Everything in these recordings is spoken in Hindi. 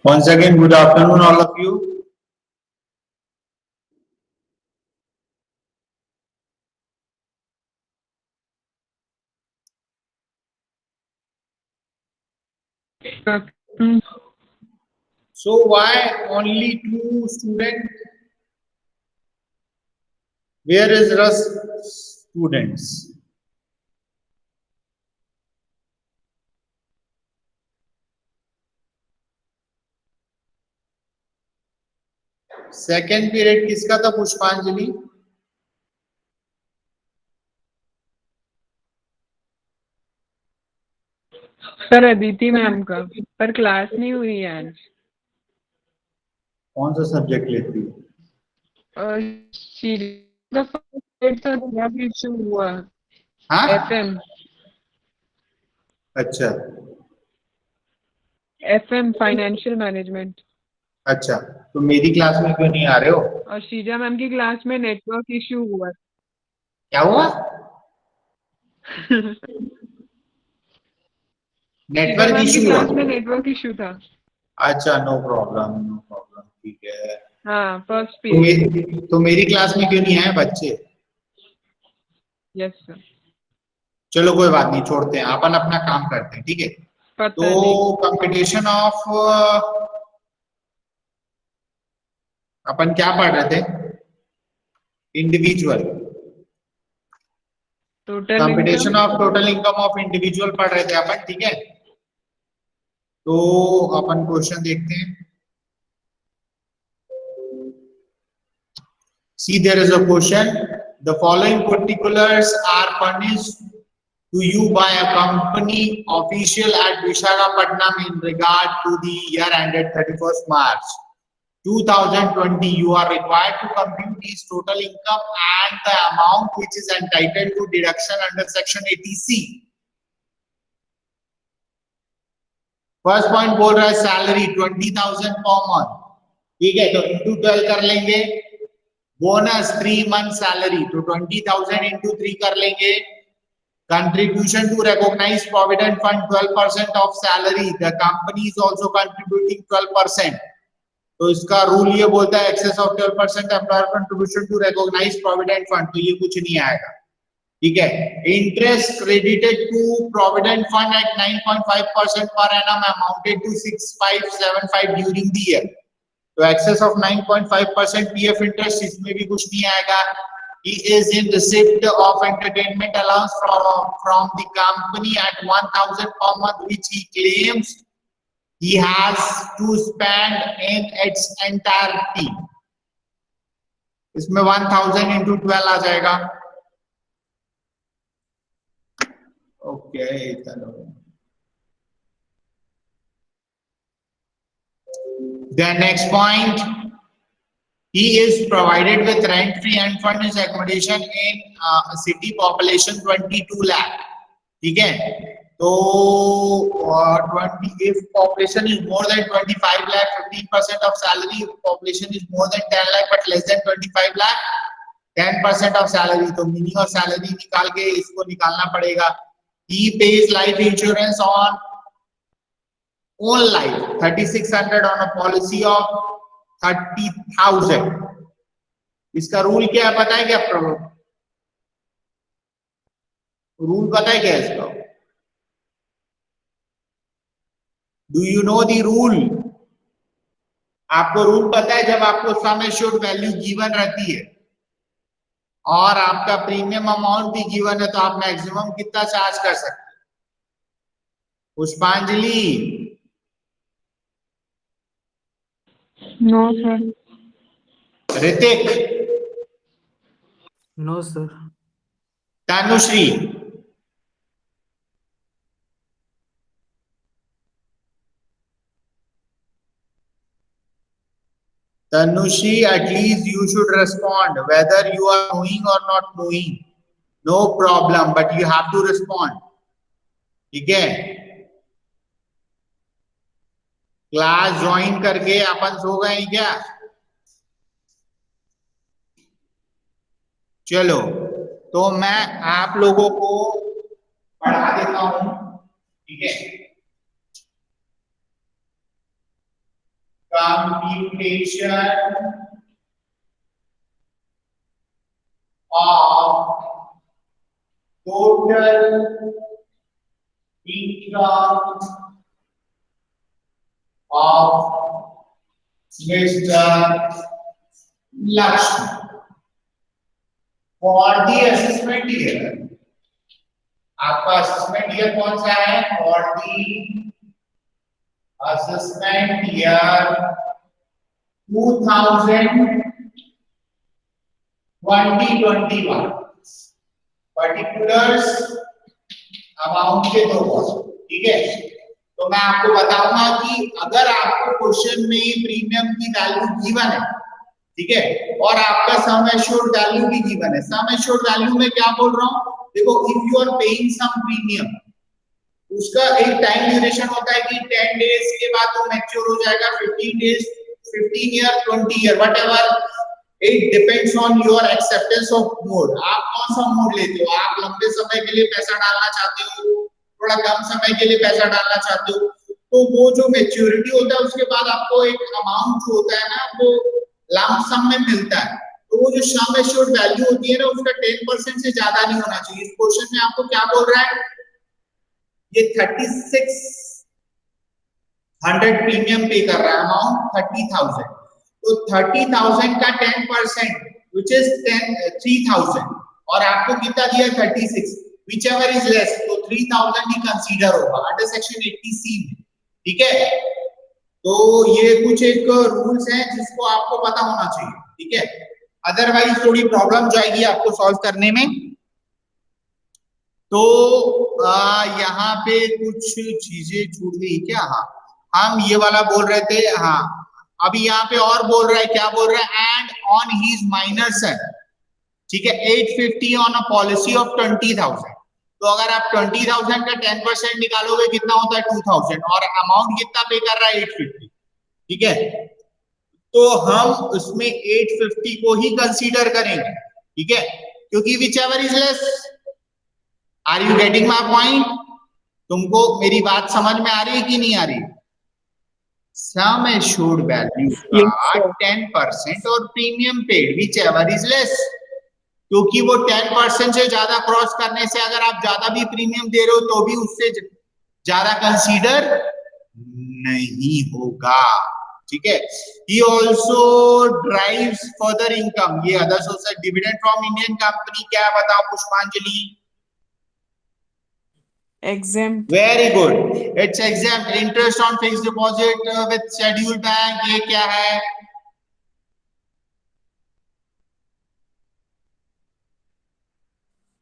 Once again, good afternoon, all of you. So why only 2 students? Where is Russ students? Second period किसका था? पुष्पांजलि. सर अदिति मैम का, पर क्लास नहीं हुई आज. कौन सा सब्जेक्ट लेती है? इशू हुआ. हाँ? FM अच्छा FM फाइनेंशियल मैनेजमेंट. अच्छा, तो मेरी क्लास में क्यों नहीं आ रहे हो? और शीजा मैम की क्लास में नेटवर्क इशू हुआ. क्या हुआ? नेटवर्क इशू हुआ? क्लास में नेटवर्क इशू था. अच्छा, नो प्रॉब्लम, ठीक है. हाँ, फर्स्ट पीरियड. तो मेरी क्लास में क्यों नहीं आए बच्चे? Yes sir. चलो कोई बात नहीं, छोड़ते हैं, अपन अपना काम करते हैं, ठीक है. पता नहीं. तो कंपटीशन ऑफ अपन क्या पढ़ रहे थे? Individual. Total competition of total income of individual पढ़ रहे थे अपन, ठीक है. तो अपन क्वेश्चन देखते हैं. See, there is a question. The following particulars are furnished to you by a company official at Visakhapatnam in regard to the year ended 31st March 2020. You are required to compute his total income and the amount which is entitled to deduction under section 80C. First point बोल रहा है सैलरी 20,000 पर मंथ, ठीक है. तो इंटू 12 कर लेंगे. बोनस 3 मंथ सैलरी, तो 20,000 इंटू 3 कर लेंगे. Contribution to recognise provident fund 12% of salary. The company is also contributing 12%. तो इसका रूल ये बोलता है excess of 12% employer contribution to recognise provident fund, तो ये कुछ नहीं आएगा, ठीक है. Interest credited to provident fund at 9.5% per annum amounted to 6575 during the year. तो एक्सेस ऑफ 9.5% पीएफ इंटरेस्ट, इसमें भी कुछ नहीं आएगा. He is in receipt of entertainment allowance from the company at 1,000 per month, which he claims he has to spend in its entirety. इसमें 1,000 into 12 आ जाएगा. Okay, the next point, he is provided with rent free and furnished accommodation in city population 22 lakh, ठीक है. तो 20 if population is more than 25 lakh, 15% of salary. If population is more than 10 lakh but less than 25 lakh, 10% of salary. तो मिनिमम सैलरी निकाल के इसको निकालना पड़ेगा. He pays life insurance on own life 3,600 on a policy of 30,000. इसका रूल क्या है पता है क्या? रूल पता है क्या इसका? Do you know the rule? आपको रूल पता है? जब आपको सम एश्योर्ड वैल्यू गिवन रहती है और आपका प्रीमियम अमाउंट भी गिवन है, तो आप मैक्सिमम कितना चार्ज कर सकते हैं? Pushpanjali. No sir. Hrithik. No sir. Tanushree. Tanushi, at least you should respond whether you are knowing or not knowing. No problem, but you have to respond. ठीक है. क्लास ज्वाइन करके अपन सो गए क्या? चलो, तो मैं आप लोगों को पढ़ा देता हूं, ठीक है. computation of total income of Mr. Lakshmi for the assessment year. आपका असेसमेंट ईयर कौन सा है? For the assessment year 2020-21 particulars amount के दो कॉलम, ठीक है। तो मैं आपको बताऊंगा कि अगर आपको क्वेश्चन में प्रीमियम की वैल्यू गिवन है, ठीक है, और आपका सम एश्योर्ड वैल्यू भी गिवन है। सम एश्योर्ड वैल्यू में क्या बोल रहा हूं, देखो if you are paying some premium, उसका एक टाइम ड्यूरेशन होता है कि 10 डेज के बाद वो मैच्योर हो जाएगा, 15 days, 15 year, 20 year, whatever, it depends on your acceptance of mode. आप कौन सा मोड लेते हो? आप लंबे समय के लिए पैसा डालना चाहते हो, थोड़ा कम समय के लिए पैसा डालना चाहते हो, तो वो जो मैच्योरिटी होता है उसके बाद आपको एक अमाउंट जो होता है ना वो लंप सम में मिलता है। तो वो जो सम एश्योर्ड वैल्यू होती है ना उसका 10% से ज्यादा नहीं होना चाहिए। इस क्वेश्चन में आपको क्या बोल रहा है, ये 3600 प्रीमियम पे कर रहा है, अमाउंट 30,000, तो 30,000 का 10% विच इज 3,000, और आपको कितना दिया 36, विच एवर इज लेस, तो 3,000 ही कंसीडर होगा अंडर सेक्शन 80C में, ठीक है। तो ये कुछ एक रूल्स हैं जिसको आपको पता होना चाहिए, ठीक है, अदरवाइज थोड़ी प्रॉब्लम जाएगी आपको सॉल्व करने में। तो यहाँ पे कुछ चीजें छूट गई क्या? हाँ, हम ये वाला बोल रहे थे, हाँ अभी यहाँ पे और बोल रहा है, क्या बोल रहा है, एंड ऑन हिज माइनर सन, ठीक है, 850 ऑन अ पॉलिसी ऑफ 20,000। तो अगर आप 20,000 का 10% निकालोगे कितना होता है 2,000, और अमाउंट कितना पे कर रहा है 850, ठीक है। तो हम उसमें 850 को ही कंसीडर करेंगे, ठीक है, क्योंकि whichever is less. Are you getting my point? तुमको मेरी बात समझ में आ रही है कि नहीं आ रही? सम एश्योर्ड वैल्यू का 10% और premium paid which ever is less, क्योंकि वो 10% से ज्यादा क्रॉस करने से अगर आप ज्यादा भी प्रीमियम दे रहे हो तो भी उससे ज्यादा कंसीडर नहीं होगा, ठीक है। He also drives further income, ये अदर सोर्स है, डिविडेंड फ्रॉम इंडियन कंपनी, क्या बताओ पुष्पांजलि? exempt. Very good, it's exempt. Interest on fixed deposit with scheduled bank, ये क्या है?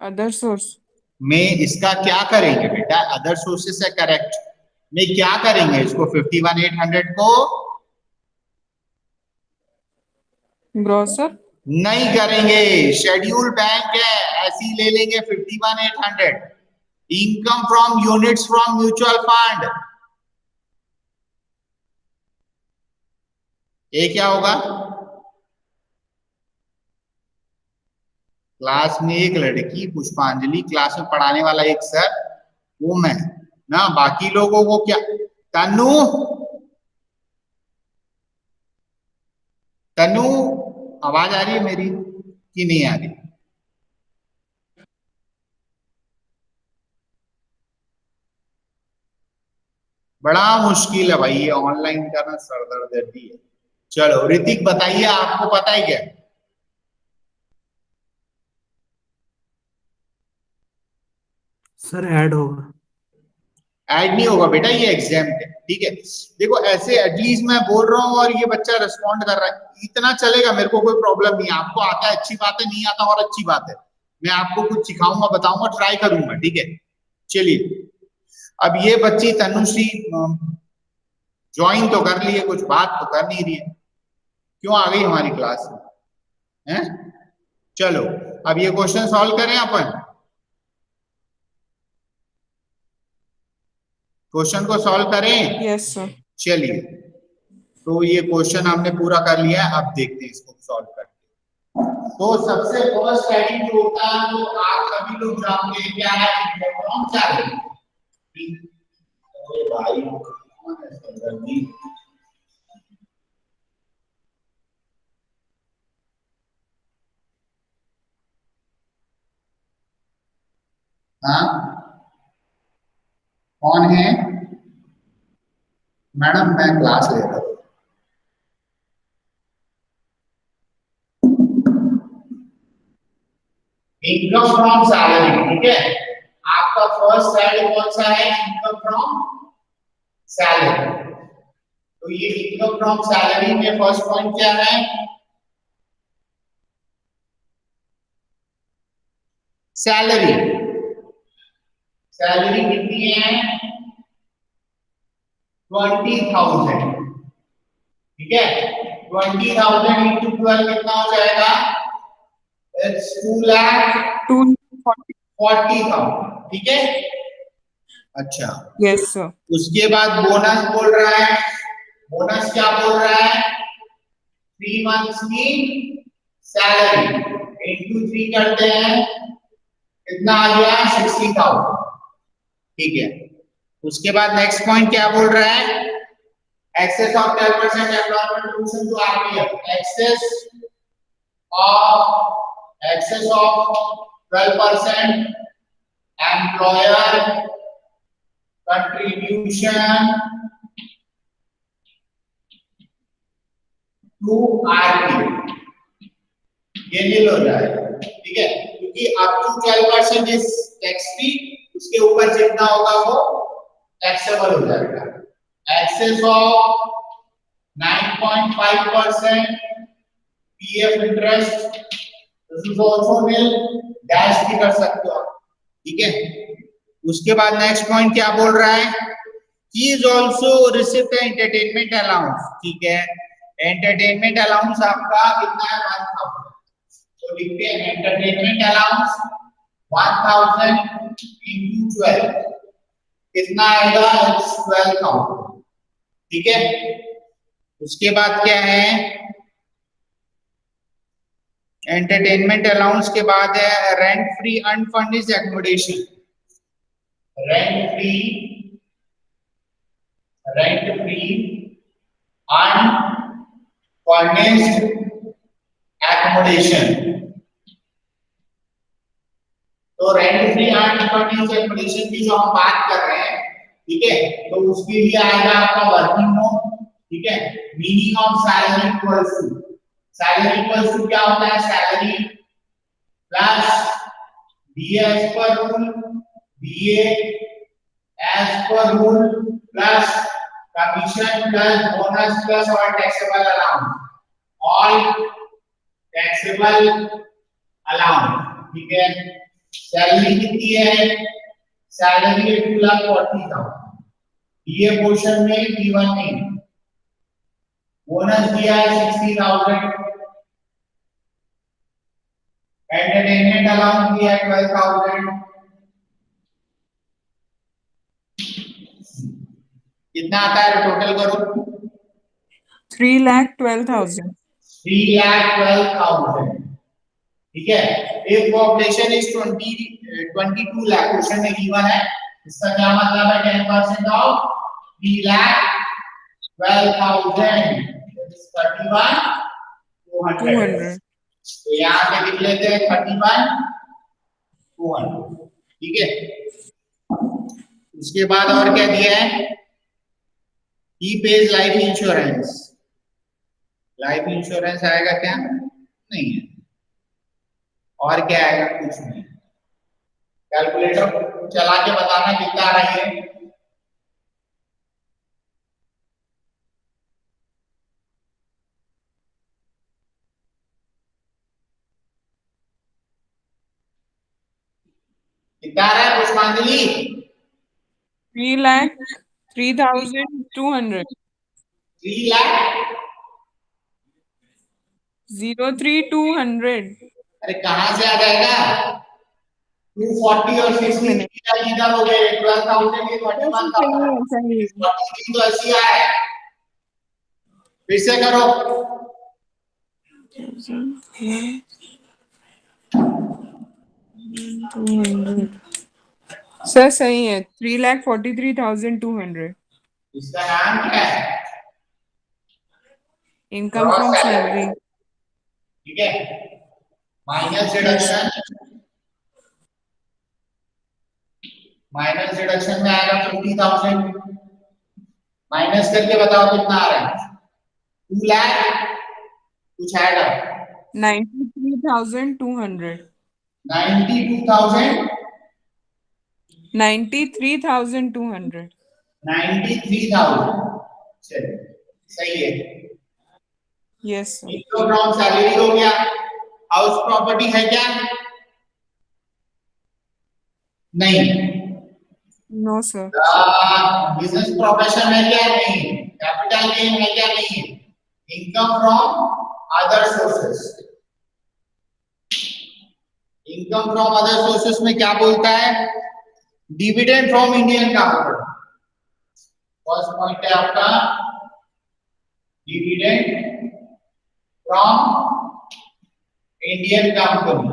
Other source. में इसका क्या करेंगे बेटा? अदर सोर्सेस है, करेक्ट। में क्या करेंगे इसको? 51,800 को Grocer. नहीं करेंगे, शेड्यूल बैंक है, ऐसी ले लेंगे 51,800, income from units from mutual fund. ये क्या होगा? क्लास में एक लड़की पुष्पांजलि, क्लास में पढ़ाने वाला एक सर, वो मैं ना, बाकी लोगों को क्या? तनु, तनु आवाज आ रही है मेरी कि नहीं आ रही? बड़ा मुश्किल है भाई ये ऑनलाइन करना, सरदर्दी है। चलो ऋतिक बताइए, आपको पता है क्या? सर ऐड होगा। ऐड नहीं होगा बेटा, ये एग्जाम्प्ट है, ठीक है। देखो ऐसे एटलीस्ट मैं बोल रहा हूँ और ये बच्चा रिस्पॉन्ड कर रहा है, इतना चलेगा, मेरे को कोई प्रॉब्लम नहीं है। आपको आता है अच्छी बात है, नहीं आता और अच्छी बात है, मैं आपको कुछ सिखाऊंगा, बताऊंगा, ट्राई करूंगा, ठीक है। चलिए, अब ये बच्ची तनुश्री ज्वाइन तो कर ली है, कुछ बात तो कर नहीं रही है, क्यों आ गई हमारी क्लास में है? चलो अब ये क्वेश्चन सॉल्व करें अपन, क्वेश्चन को सॉल्व करें। Yes sir. चलिए, तो ये क्वेश्चन हमने पूरा कर लिया है, अब देखते हैं इसको सॉल्व करके। तो सबसे फर्स्ट हेडिंग जो होता है वो आप सभी लोग जानते हैं, क्या है? Electron charge. भाई हाँ, कौन है? मैडम मैं क्लास ले रहा हूँ। इनकम फ्रॉम सैलरी, ठीक है। आपका फर्स्ट साइड कौन सा है? Income from salary. तो ये इनकम फ्रॉम सैलरी में फर्स्ट पॉइंट क्या है? सैलरी। सैलरी कितनी है? 20,000, ठीक है। 20,000 इंटू 12 कितना हो जाएगा? इट्स 240. 2,40,000, ठीक है। अच्छा, Yes, sir. उसके बाद बोनस बोल रहा है। बोनस क्या बोल रहा है? 3 मंथ्स की सैलरी इंटू 3 करते हैं, कितना आ गया? 60,000, ठीक है। उसके बाद नेक्स्ट पॉइंट क्या बोल रहा है? Excess of 12% employment solution to RPF. Excess of 12% employer contribution to RPF, ये नील हो जाएगा, ठीक है। क्योंकि अप टू 12% इस टैक्स फ्री, उसके ऊपर जितना होगा वो टैक्सेबल हो जाएगा। Excess of 9.5% PF interest, this is also nil, dash भी कर सकते हो आप, ठीक है। उसके बाद नेक्स्ट पॉइंट क्या बोल रहा है? He is also receive entertainment allowance, ठीक है। एंटरटेनमेंट अलाउंस आपका कितना है? 1,000। तो लिखते हैं एंटरटेनमेंट अलाउंस 1,000 इंटू 12 कितना आएगा? 12,000, ठीक है। उसके बाद क्या है? एंटरटेनमेंट अलाउंस के बाद है rent free unfurnished accommodation. Rent free unfurnished accommodation. तो रेंट फ्री अनफर्निश्ड एकोमोडेशन की जो हम बात कर रहे हैं, ठीक है, तो उसके लिए आएगा आपका वर्किंग नोट, ठीक है। Meaning of salary equals to, salary equals to क्या होता है? Salary plus DA as per rule, DA as per rule plus commission plus bonus plus all taxable allowance, all taxable allowance, ठीक है। सैलरी कितनी है? सैलरी है 2,40,000, DA पोर्शन में D1 में बोनस दिया है 60,000, एंटरटेनमेंट अलाउंस दिया है 12,000, कितना आता है? टोटल करो। 3,12,000. 3,12,000, ठीक है। एक पॉपुलेशन इज 22 लाख, क्वेश्चन में गिवन है। इसका क्या मतलब है? 10% ऑफ 3,12,000 31,200। 200. तो यहाँ पे लिख लेते हैं 31,200, ठीक है। उसके बाद और क्या दिया है? He pays life insurance. Life insurance आएगा क्या? नहीं है। और क्या आएगा? कुछ नहीं। कैलकुलेटर चला के बताना कितना आ रही है। कितना आ रहा है पुष्पांजलि? 3,03,200. 3,00,000। 03,200. अरे कहाँ से आ जाएगा? 240 और 60 इधर हो गए, 12,000 ये 41,000, सही है. 43 तो 80 आया है। फिर से करो। सर सही है. 3,43,200. इसका नाम क्या है? Income Gross from salary, salary. ठीक है। माइनस डिडक्शन माइनस डिडक्शन में आएगा 50,000, माइनस करके बताओ कितना आ रहा है, 2 लाख, कुछ आएगा 93,200 92,000, 93,200 93,000, चलिए सही है। Yes sir. Income from salary हो गया। हाउस प्रॉपर्टी है क्या? नहीं। No sir. बिजनेस प्रोफेशन है क्या? नहीं। कैपिटल गेन है क्या? नहीं है। Income from other sources, income from other sources में क्या बोलता है? Dividend from Indian capital, first point है आपका dividend from Indian company.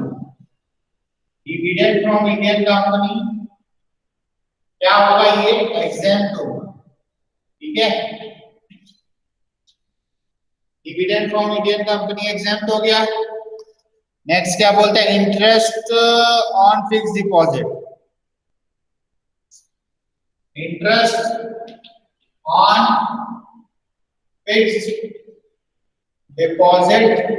Dividend from Indian company क्या होगा? ये एग्जेम्प्ट होगा, ठीक है। Dividend from Indian company exempt हो गया। नेक्स्ट क्या बोलते हैं? Interest on fix deposit, interest on fixed deposit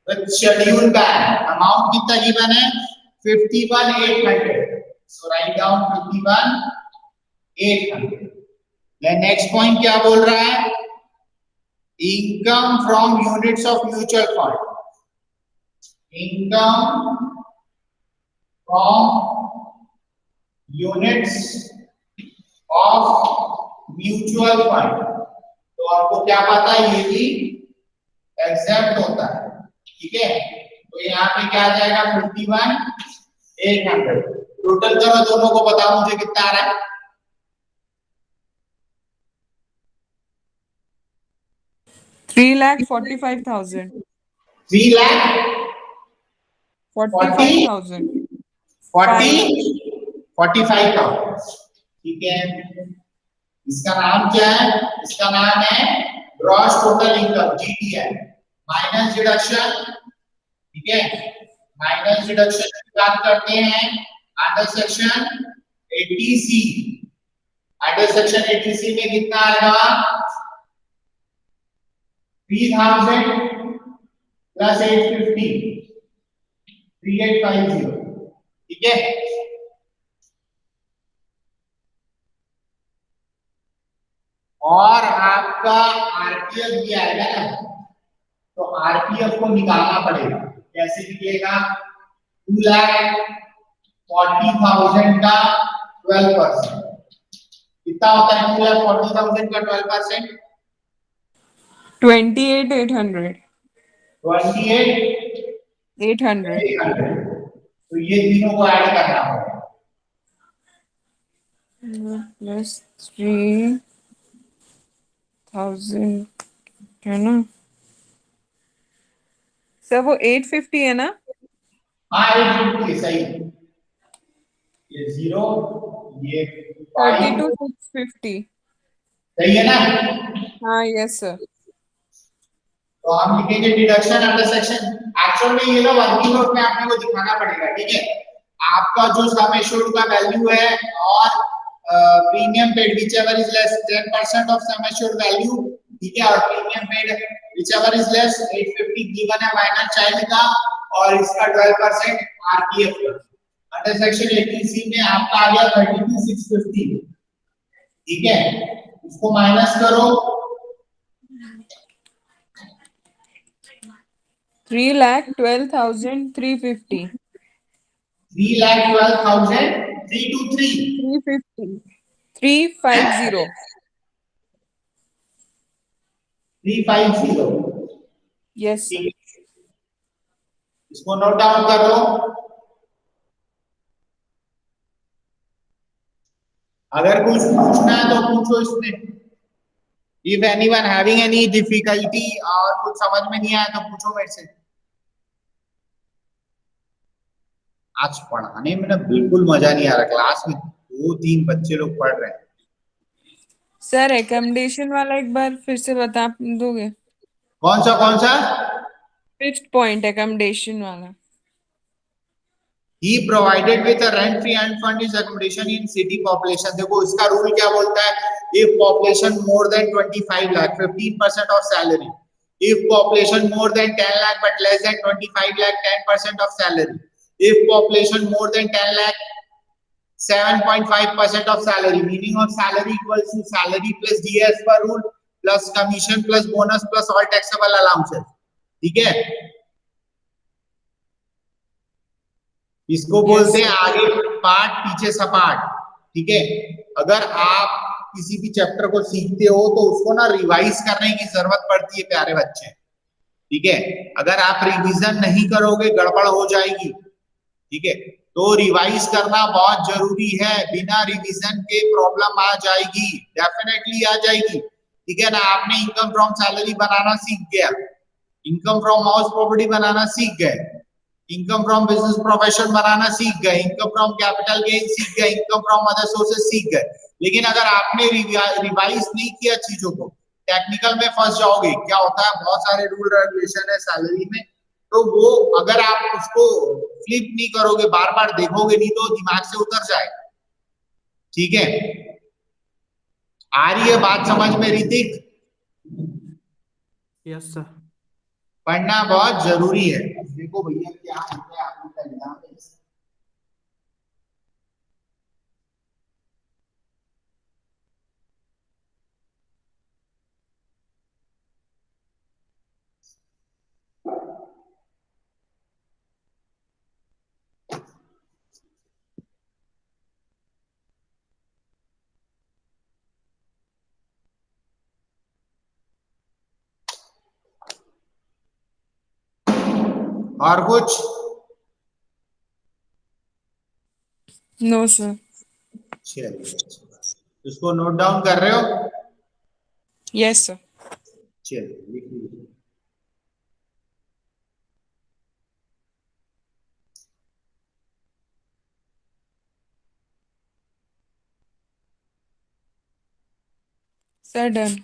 with schedule bank, amount कितना गिवन है? 51,800, सो राइट डाउन 51,800। नेक्स्ट पॉइंट क्या बोल रहा है? Income from units of mutual fund, income from units of mutual fund, तो आपको क्या पता है ये भी एग्जेम्प्ट होता है, ठीक है। तो यहाँ पे क्या आ जाएगा? 51,800। टोटल करो दोनों को, बताओ मुझे कितना आ रहा है? 3,45,000 3,45,000, 45,000, ठीक है। इसका नाम क्या है? इसका नाम है gross total income, GTM, minus deduction, ठीक है। माइनस डिडक्शन की बात करते हैं under section 80C। Under section 80C में कितना आएगा? 3,000 प्लस 850, 3,850, ठीक है। और आपका आरपीएफ भी आएगा ना, तो आरपीएफ को निकालना पड़ेगा। कैसे निकलेगा? 2,40,000 का 12%, कितना होता है? 2,40,000 का 12%, 28,800 28,800। 800 तो ये तीनों को ऐड करना पड़ेगा। प्लस 3,000 है ना सर? वो 850 है ना? हाँ 850 सही, ये 0, ये 5, 32,650 सही है ना। हाँ यस सर। तो हम लिखेंगे डिडक्शन अंडर सेक्शन। एक्चुअल में ये ना वर्किंग नोट में आपने को दिखाना पड़ेगा, ठीक है। आपका जो सम एश्योर्ड का वैल्यू है और premium paid whichever is less 10% of sum assured value, ठीक है, और premium paid whichever is less 850 given है माइनर चाइल्ड का, और इसका 12% आरपीएफ का। अंडर सेक्शन 18C में आपका आ गया 32,650, ठीक है। इसको माइनस करो, 3,12,350 3,12,323, 350 350 350, यस सर। ठीक है। इसको नोट डाउन कर लो। अगर कुछ पूछना है तो पूछो इसमें। If anyone having any difficulty और कुछ समझ में नहीं आया तो पूछो मेरे से। आज पढ़ाने में ना बिल्कुल मजा नहीं आ रहा, क्लास में 2-3 बच्चे लोग पढ़ रहे हैं। सर एकोमोडेशन वाला एक बार फिर से बता दोगे? कौन सा? फिफ्थ पॉइंट एकोमोडेशन वाला। He provided with a rent free and fund his accommodation in city population. देखो इसका रूल क्या बोलता है? If population more than 25 lakh, 15% of salary. If population more than 10 lakh but less than 25 lakh, 10% of salary. If population more than 10 lakh, 7.5% of salary. Meaning of salary equals to salary plus DS per rule plus commission plus bonus plus all taxable allowances. ठीक है? इसको बोलते हैं आगे पाठ पीछे सपाट। ठीक है, अगर आप किसी भी चैप्टर को सीखते हो तो उसको ना रिवाइज करने की जरूरत पड़ती है प्यारे बच्चे। ठीक है, अगर आप रिवीजन नहीं करोगे गड़बड़ हो जाएगी। ठीक है, तो रिवाइज करना बहुत जरूरी है, बिना रिवीजन के प्रॉब्लम आ जाएगी, डेफिनेटली आ जाएगी। ठीक है ना, आपने इनकम फ्रॉम सैलरी बनाना सीख गया, इनकम फ्रॉम हाउस प्रॉपर्टी बनाना सीख गए, इनकम फ्रॉम बिजनेस प्रोफेशन बनाना सीख गए, इनकम फ्रॉम कैपिटल गेन सीख गए, इनकम फ्रॉम अदर सोर्सेस सीख गए, लेकिन अगर आपने रिवाइज नहीं किया चीजों को, टेक्निकल में फंस जाओगे। क्या होता है, बहुत सारे रूल रेगुलेशन है सैलरी में, तो वो अगर आप उसको फ्लिप नहीं करोगे, बार बार देखोगे नहीं, तो दिमाग से उतर जाएगा। ठीक है, आ रही है बात समझ में ऋतिक? Yes sir. पढ़ना बहुत जरूरी है। देखो भैया क्या है आपका एग्जाम है। और कुछ? No sir. चलिए, इसको नोट डाउन कर रहे हो? Yes sir. चलिए लिख लीजिए। Sir done.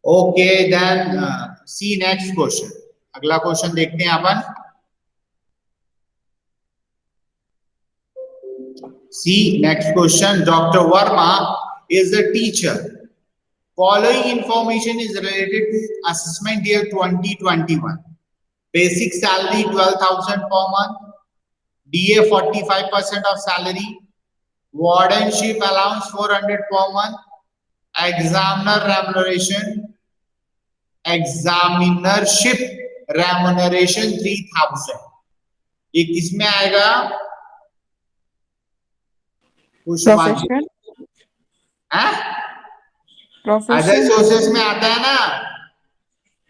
Okay then see next question. अगला क्वेश्चन देखते हैं अपन। See next question. Doctor Verma is a teacher. Following information is related to assessment year 2021. Basic salary 12,000 per month. DA 45% of salary. Wardenship allowance 400 per month. Examiner remuneration. Examinership remuneration 3,000. ये किसमें आएगा? प्रोफेशन। अदर सोर्सेस में आता है ना।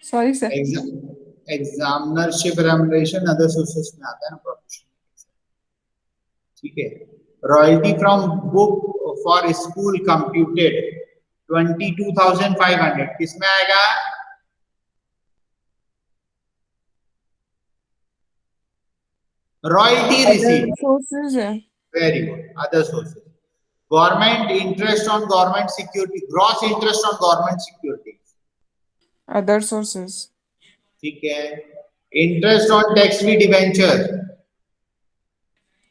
Sorry sir. Examinership remuneration other sources में आता है ना प्रोफेशन। ठीक है, royalty from book for school computed 22,500 किसमें आएगा? रॉयल्टी रिसीव सोर्सेज है। Very good, other sources. Government interest on government security, gross interest on government security, other sources. ठीक है। Interest on tax free debenture,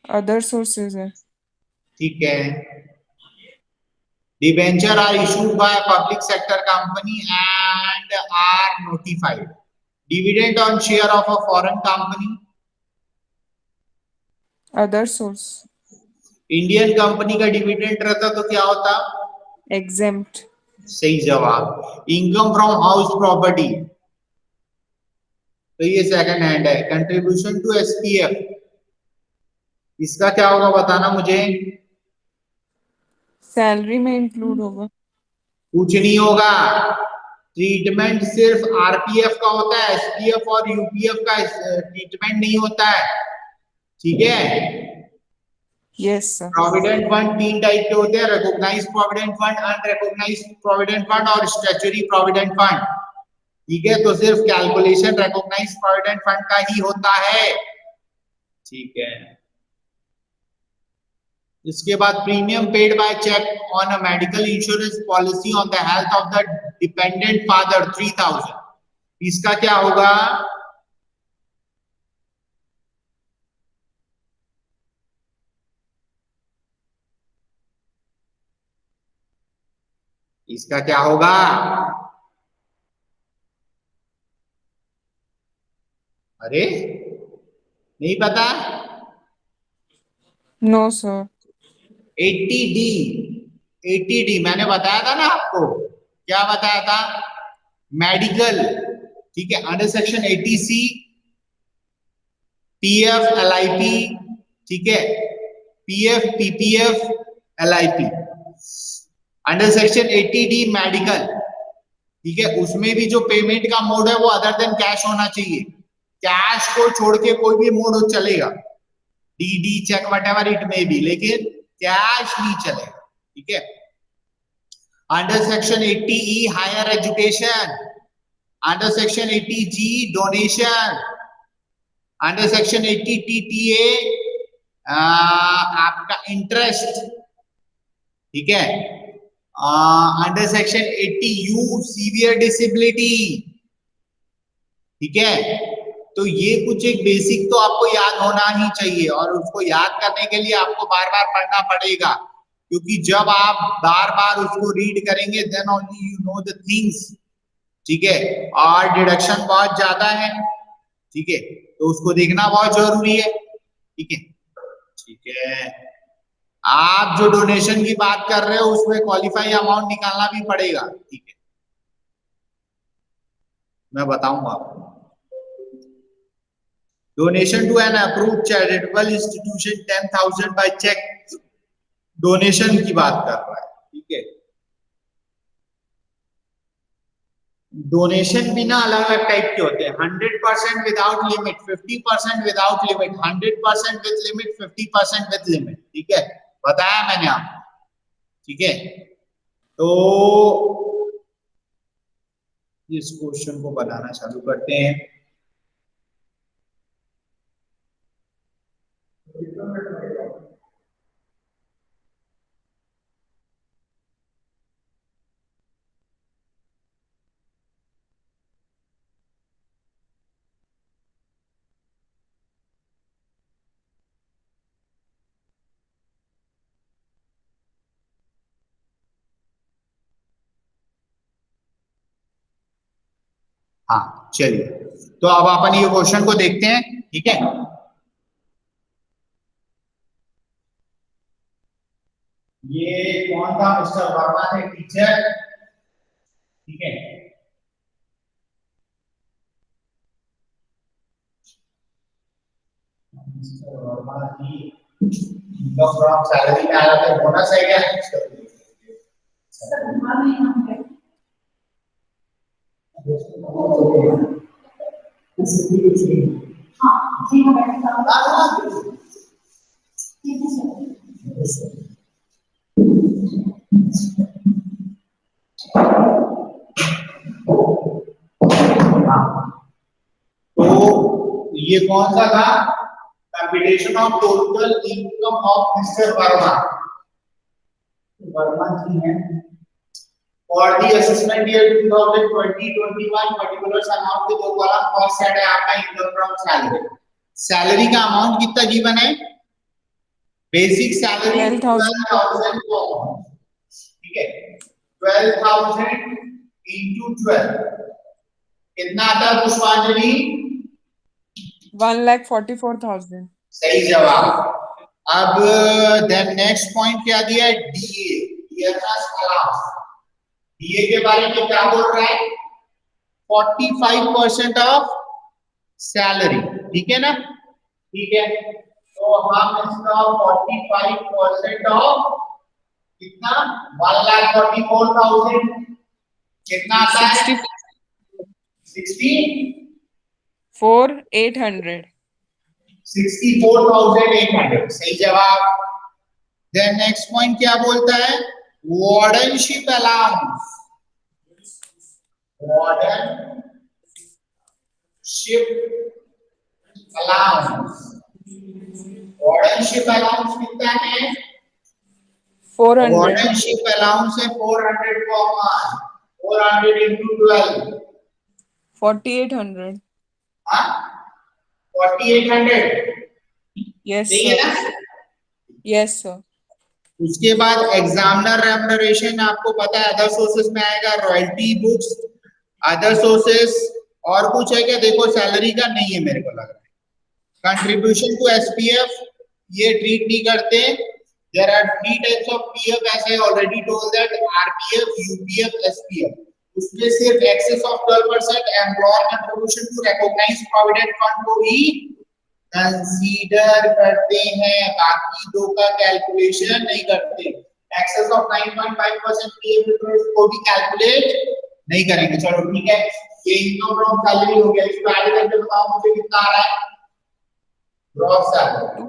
other sources है। ठीक है। Debenture are issued by public sector company and are notified. Dividend on share of a foreign company, other source. Indian company का डिविडेंड रहता तो क्या होता? एग्जेम्प्ट। सही जवाब। इनकम फ्रॉम हाउस प्रॉपर्टी, तो ये सेकंड हैंड है। कंट्रीब्यूशन टू एसपीएफ, इसका क्या होगा बताना मुझे। सैलरी में इंक्लूड होगा। कुछ नहीं होगा, ट्रीटमेंट सिर्फ आरपीएफ का होता है, एसपीएफ और यूपीएफ का ट्रीटमेंट नहीं होता है। ठीक है। Yes sir. प्रोविडेंट फंड तीन टाइप के होते हैं, recognised provident fund, unrecognised provident fund और स्टैट्यूटरी प्रोविडेंट फंड। ठीक है, तो सिर्फ कैलकुलेशन रिकॉग्नाइज्ड प्रोविडेंट फंड का ही होता है। ठीक है। इसके बाद premium paid by cheque on a medical insurance policy on the health of the dependent father 3,000, इसका क्या होगा? इसका क्या होगा? अरे नहीं पता? No sir. 80D, 80D मैंने बताया था ना आपको। क्या बताया था? मेडिकल, ठीक है, under section 80C PF LIP, ठीक है, PF PPF LIP, under section 80D medical, ठीक है, उसमें भी जो पेमेंट का मोड है वो अदर देन कैश होना चाहिए। कैश को छोड़ के कोई भी मोड हो चलेगा, DD cheque whatever it may be, लेकिन कैश नहीं चलेगा, ठीक है। Under section 80E higher education, under section 80G donation, under section 80TTA आपका इंटरेस्ट, ठीक है। Under section 80U severe disability, ठीक है। तो ये कुछ एक बेसिक तो आपको याद होना ही चाहिए, और उसको याद करने के लिए आपको बार बार पढ़ना पड़ेगा, क्योंकि जब आप बार बार उसको रीड करेंगे then only you know the things, ठीक है। और डिडक्शन बहुत ज्यादा है, ठीक है, तो उसको देखना बहुत जरूरी है, ठीक है, ठीक है। आप जो डोनेशन की बात कर रहे हो उसमें क्वालिफाई अमाउंट निकालना भी पड़ेगा, ठीक है, मैं बताऊंगा आपको। Donation to an approved charitable institution 10,000 by cheque, donation की बात कर रहा है, ठीक है। डोनेशन भी ना अलग अलग टाइप के होते हैं, 100% without limit, 50% without limit, 100% with limit, 50% with limit, ठीक है, बताया मैंने आपको, ठीक है। तो इस क्वेश्चन को बनाना चालू करते हैं। हाँ चलिए, तो अब अपन ये क्वेश्चन को देखते हैं, ठीक है। ये कौन था? मिस्टर वर्मा थे टीचर, ठीक है। Mister Verma ji income from salary में आ रहा था, बोनस है क्या? तो ये कौन सा था? Computation of total income of Mister Verma, Verma ji हैं। For the assessment year 2020-21 particulars amount के दो कॉलम, फर्स्ट सेट है आपका इनकम फ्रॉम सैलरी। सैलरी का अमाउंट कितना गिवन है? Basic salary 12,000। 12,000, ठीक है, 12,000 into 12 कितना आता है पुष्पांजलि? 1,44,000। सही जवाब। अब देन नेक्स्ट पॉइंट क्या दिया है? DA, dearness allowance. डीए के बारे में क्या बोल रहा है? 45% ऑफ सैलरी, ठीक है ना, ठीक है। तो हम इसका 45% ऑफ कितना? 1,44,000 कितना आता है? 64,800। 64,800, सही जवाब। देन नेक्स्ट पॉइंट क्या बोलता है? वार्डनशिप अलाउंस, वार्डनशिप अलाउंस, वार्डनशिप अलाउंस कितना है? 400। वार्डनशिप अलाउंस है 400 पर मंथ, 400 into 12, 4,800। हाँ 4,800, यस सही है सर। ना? Yes sir. उसके बाद एग्जामिनर रेम्युनरेशन आपको पता है अदर सोर्सेस में आएगा, रॉयल्टी बुक्स, अदर सोर्सेस। और कुछ है क्या? देखो सैलरी का नहीं है मेरे को लग रहा है। कंट्रीब्यूशन टू एसपीएफ ये ट्रीट नहीं करते। There are three types of PF as I already told that, RPF, UPF, SPF. उसमें सिर्फ excess of 12% employer contribution to recognised provident fund को ही कंसीडर करते हैं, बाकी दो का कैलकुलेशन नहीं करते। एक्सेस ऑफ 9.5% पीएफ को भी कैलकुलेट नहीं करेंगे। चलो ठीक है, ये इनकम फ्रॉम सैलरी हो गया। इसको ऐड करके बताओ मुझे कितना आ रहा है gross salary?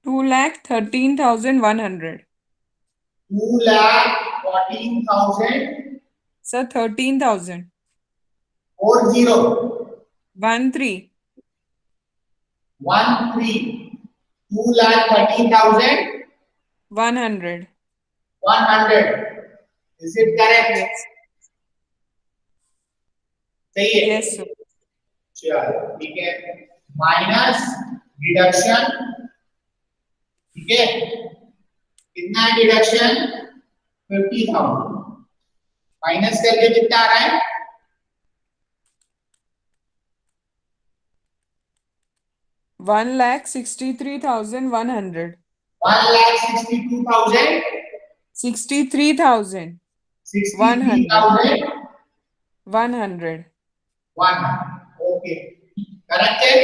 2,13,100. 2,14,000 Sir, 13,000. 40 13. 2,13,100. 100. Is it correct? Yes. सही है? Yes, sir. चलो ठीक है, माइनस डिडक्शन। ठीक है, कितना है डिडक्शन? 50,000 माइनस करके कितना आ रहा है? 1,63,100. 1,62,000 63,000. 63,000 100. 100। ओके, करेक्ट है?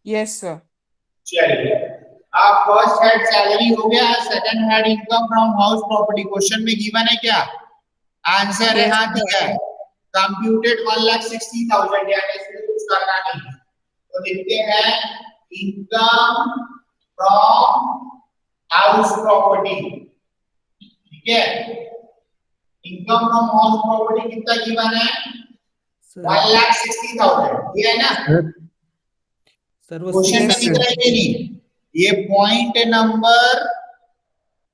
Yes, sir. चलिए, अब फर्स्ट हेड सैलरी हो गया, second head income from house property. Question में गिवन है क्या? आंसर Yes, यहाँ sir. दिया है, कंप्यूटेड 1,60,000, यानी इसमें कुछ करना नहीं है। तो लिखते हैं इनकम फ्रॉम हाउस प्रॉपर्टी। ठीक है, इनकम फ्रॉम हाउस प्रॉपर्टी कितना गिवन है? 1,60,000, ये है ना? सर वो क्वेश्चन में दिख रहा है कि नहीं? ये पॉइंट नंबर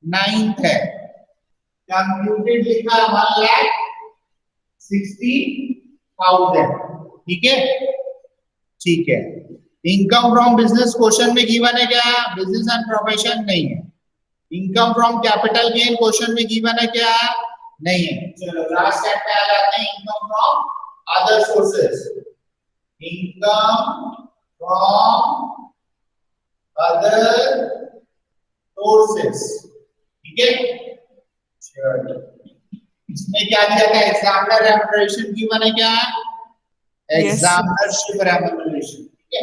9 है। कंप्यूटेड लिखा 1,60,000। ठीक है, ठीक है। इनकम फ्रॉम बिजनेस क्वेश्चन में गिवन है क्या? बिजनेस एंड प्रोफेशन नहीं है। Income from capital gain question में गिवन है क्या? नहीं है। चलो लास्ट सेट पे आ जाते हैं, income from other sources. Income from other sources. ठीक है, चलो इसमें क्या दिया था? एग्जामिनर रेम्युनरेशन गिवन है क्या? एग्जामिनरशिप रेम्युनरेशन। ठीक है,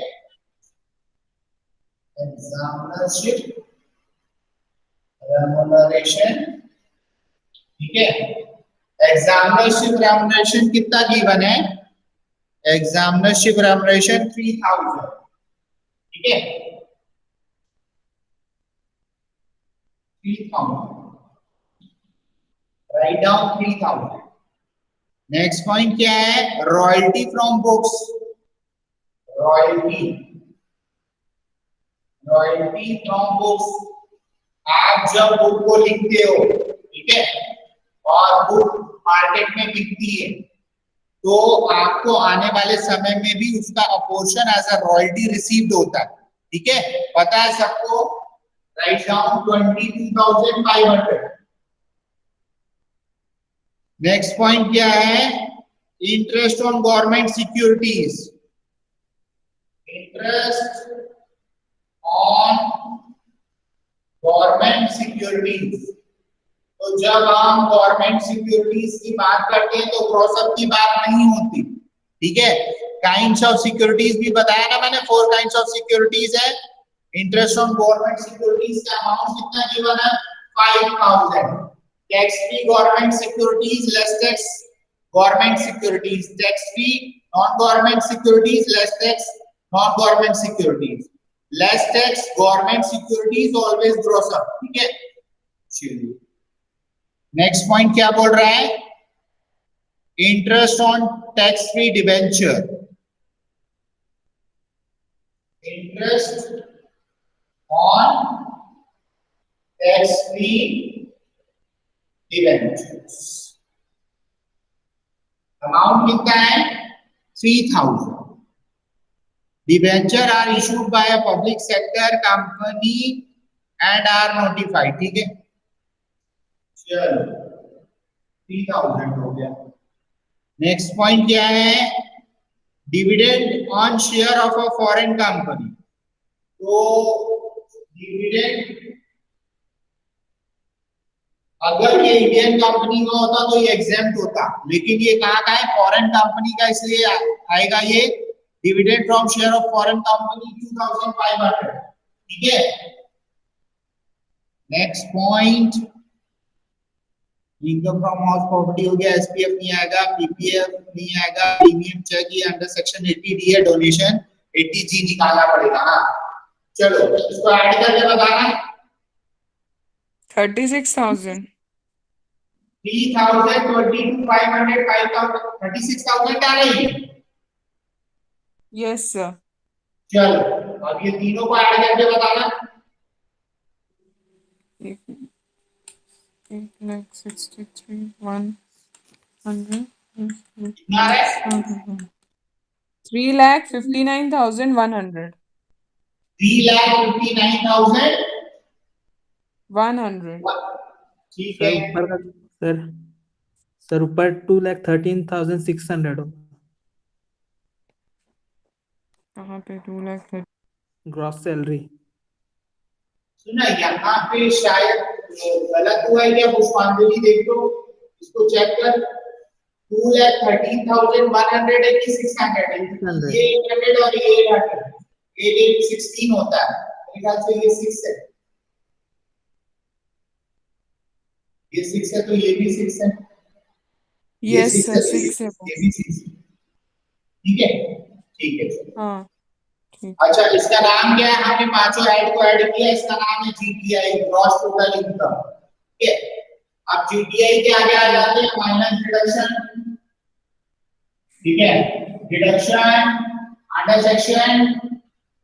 एग्जामिनरशिप रेम्युनरेशन। ठीक है, एग्जामिनरशिप रेम्युनरेशन कितना गिवन है? एग्जामिनरशिप रेम्युनरेशन 3,000। ठीक है, 3,000, राइट डाउन 3,000। नेक्स्ट पॉइंट क्या है? Royalty from books. Royalty, royalty from books. आप जब बुक को लिखते हो, ठीक है, और बुक मार्केट में बिकती है, तो आपको आने वाले समय में भी उसका a portion as a royalty received होता है। ठीक है, पता है सबको? Write down 22,500। नेक्स्ट पॉइंट क्या है? Interest on government securities. Interest on government securities. तो जब हम गवर्नमेंट सिक्योरिटीज की बात करते हैं तो ग्रॉसअप की बात नहीं होती। ठीक है, काइंड्स ऑफ सिक्योरिटीज भी बताया ना मैंने, 4 काइंड्स ऑफ सिक्योरिटीज है। इंटरेस्ट ऑन गवर्नमेंट सिक्योरिटीज का अमाउंट कितना गिवन है? 5,000। Tax free government securities, less tax government securities. Tax free non government securities, less tax non government securities. Less tax government securities always gross up. ठीक है, चलिए नेक्स्ट पॉइंट क्या बोल रहा है? Interest on tax free debenture. Interest on tax free debentures. Amount कितना है? 3,000। Debenture are issued bye a public sector company and are notified, ठीक है। चलो 3000 हो गया। नेक्स्ट पॉइंट क्या है, dividend on share of a foreign company. तो डिविडेंड अगर ये इंडियन कंपनी का होता तो ये एग्जेम्प्ट होता, लेकिन ये कहाँ का है, फॉरेन कंपनी का, इसलिए आएगा ये dividend from share of foreign company 2500, ठीक है। Next point, income from house property हो गया, एसपीएफ नहीं आएगा, पीपीएफ नहीं आएगा, प्रीमियम चेक ये अंडर सेक्शन 80 डी है, डोनेशन 80 जी निकालना पड़ेगा ना। चलो इसको ऐड करके बताना, 36,000। 3000 22 500 5000 36,000 आ रही है। Yes sir. चलो अब ये तीनों को ऐड करके बताना, 8,63,100 कितना आ रहा है, 3,59,100 3,59,000 100। ठीक सर है। ऊपर का सर सर ऊपर 2,13,600 हो कहाँ पे 2,30,000? Gross salary. सुना यहाँ पे शायद गलत हुआ है क्या, पुष्पांजलि देख लो, इसको चेक कर। 2,13,100 है कि 600 है, ये 800 और ये 800, ये 16 होता है मेरे ख्याल से, ये 6 है, ये 6 है तो ये भी 6 है, ये यस 6 सर, है तो 6 है वो। ये भी 6 है, ठीक है, ठीक है। हाँ ठीक। अच्छा इसका नाम क्या है, हमने पांचों ऐड को ऐड किया, इसका नाम है जीटीआई, ग्रॉस टोटल इनकम, ठीक है। अब जीटीआई के आगे आ जाते हैं माइनस डिडक्शन, ठीक है, डिडक्शन अंडर सेक्शन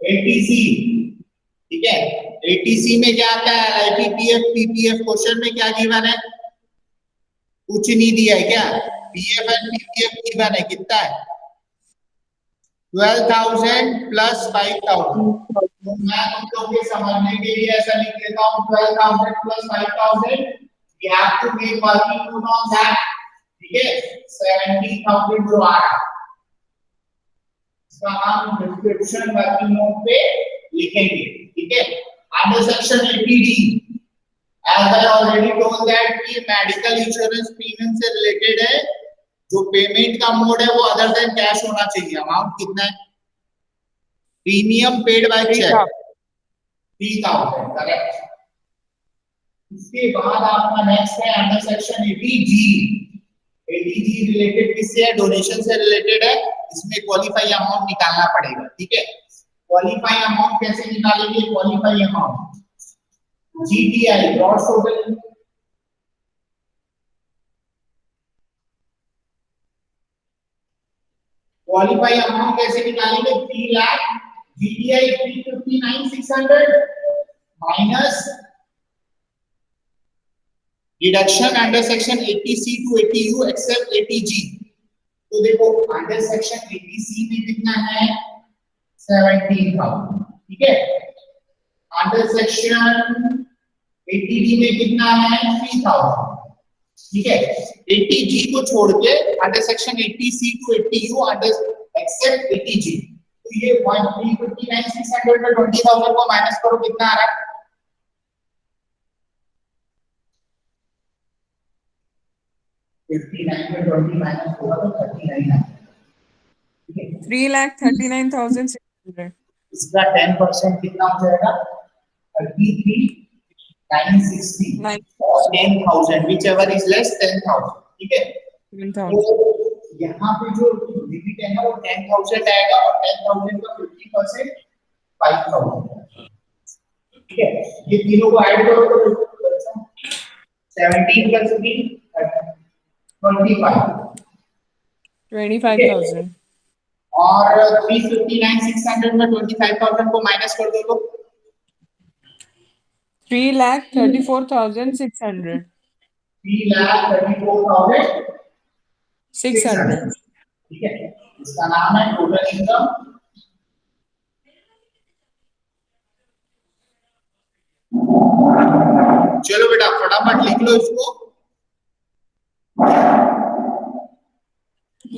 80C, ठीक है। 80C में क्या आता है, एलआईपी पीएफ पीपीएफ, क्वेश्चन में क्या गिवन है, कुछ नहीं दिया है क्या, पीएफ एंड पीपीएफ गिवन है, कितना है 12,000 प्लस 5,000। तो मैं तुम लोग के समझने के लिए ऐसा लिख लेता हूँ, 12,000 plus 5,000, we have to make working note on that, ठीक है। 70,000 जो आ रहा है इसका हम डिस्क्रिप्शन वर्किंग नोट पे लिखेंगे, ठीक है। Under section 80D, as I already told that कि मेडिकल इंश्योरेंस प्रीमियम से रिलेटेड है, जो पेमेंट का मोड है वो अदर देन कैश होना चाहिए। अमाउंट कितना है, premium paid by cheque 3,000, correct. उसके बाद आपका नेक्स्ट है under section 80G, 80G related किससे है, डोनेशन से रिलेटेड है, इसमें क्वालिफाई अमाउंट निकालना पड़ेगा, ठीक है। क्वालिफाई अमाउंट कैसे निकालेंगे, qualify amount GTI gross total, qualify amount कैसे निकालेंगे, 3 lakh, GTI 359,600 minus deduction under section 80C to 80U except 80G। तो देखो अंडर सेक्शन 80C में कितना है 17,000, ठीक है। अंडर सेक्शन 80D में कितना है 3,000, ठीक है। 80G को छोड़ के under section 80C to 80U under except 80G, तो ये 359,600 में 20,000 को माइनस करो, कितना आ रहा है 59 में 20 माइनस होगा तो 39 है, ठीक है। 3,39,600। इसका 10% कितना हो जाएगा 33,960 और 10,000 whichever is less 10,000, ठीक है। 10,000। तो यहाँ पे जो लिमिट है ना वो 10,000 आएगा और 10,000 का 50% 5,000, ठीक है। ये तीनों को ऐड करो तो 17 प्लस 3 25, 25,000। और 359,600 में 25,000 को माइनस कर दो तो 3,34,600। 3,34,600, 600। ठीक है। इसका नाम है टोटल इनकम चलो बेटा फटाफट लिख लो इसको।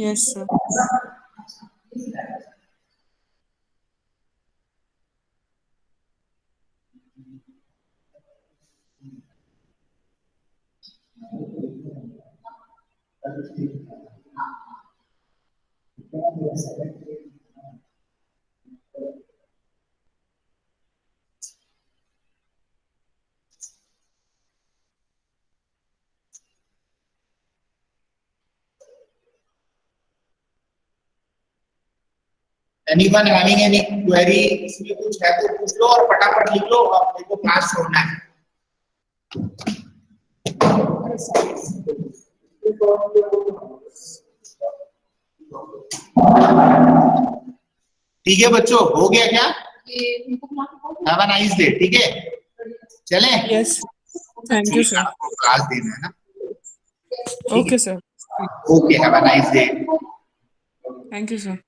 Yes sir. Anyone having any query, इसमें कुछ है तो पूछ लो और फटाफट लिख लो, और मेरे को क्लास छोड़ना है। ठीक है बच्चों, हो गया क्या? Have a nice day. ठीक है, चलें? Yes, thank you sir. आपको क्लास देना है ना? Okay sir. Okay, have a nice day. Thank you sir.